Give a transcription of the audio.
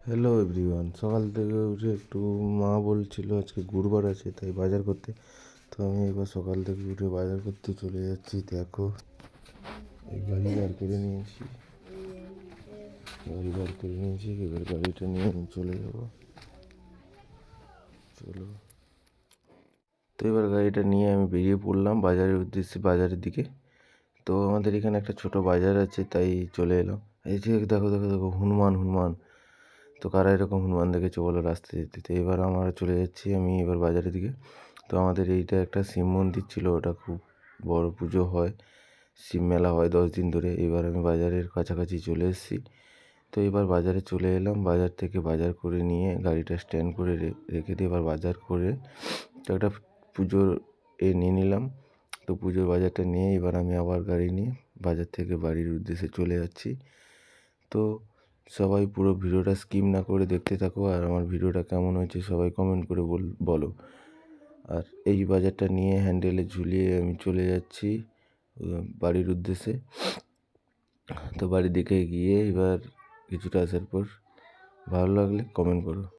Hello everyone, সকাল থেকে উঠে একটু মা বলছিল আজকে গুরুবার আছে তাই বাজার করতে। তো আমি এবার সকাল থেকে উঠে বাজার করতে চলে যাচ্ছি। দেখো এই গাড়ি বার করে নিয়েছি, এবার গাড়িটা নিয়ে আমি চলে যাব। চলো, তো এবার গাড়িটা নিয়ে আমি বেরিয়ে পড়লাম বাজারের উদ্দেশ্যে, বাজারের দিকে। তো আমাদের এখানে একটা ছোট বাজার আছে তাই চলে এলাম। এই যে দেখো দেখো দেখো, হনুমান। তো কারা এরকম হনুমান দেখেছো বলো রাস্তায় যেতে? তো এবার আমরা চলে যাচ্ছি আমি এবার বাজারের দিকে। তো আমাদের এইটা একটা শিব মন্দির ছিল, ওটা খুব বড় পুজো হয়, শিব মেলা হয় 10 দিন ধরে। এবার আমি বাজারের কাছাকাছি চলে এসেছি। তো এবার বাজারে চলে এলাম, বাজার থেকে বাজার করে নিয়ে গাড়িটা স্ট্যান্ড করে রেখে দিয়ে এবার বাজার করে তো একটা পুজোর নিয়ে নিলাম। তো পুজোর বাজারটা নিয়ে এবার আমি আবার গাড়ি নিয়ে বাজার থেকে বাড়ির উদ্দেশ্যে চলে যাচ্ছি। তো সবাই পুরো ভিডিওটা স্কিপ না করে দেখতে থাকো, আর আমার ভিডিওটা কেমন হয়েছে সবাই কমেন্ট করে বলো। আর এই বাজারটা নিয়ে হ্যান্ডেলে ঝুলিয়ে আমি চলে যাচ্ছি বাড়ির উদ্দেশ্যে। তো বাড়ির দিকে গিয়ে এবার কিছুটা আসার পর ভালো লাগলে কমেন্ট করো।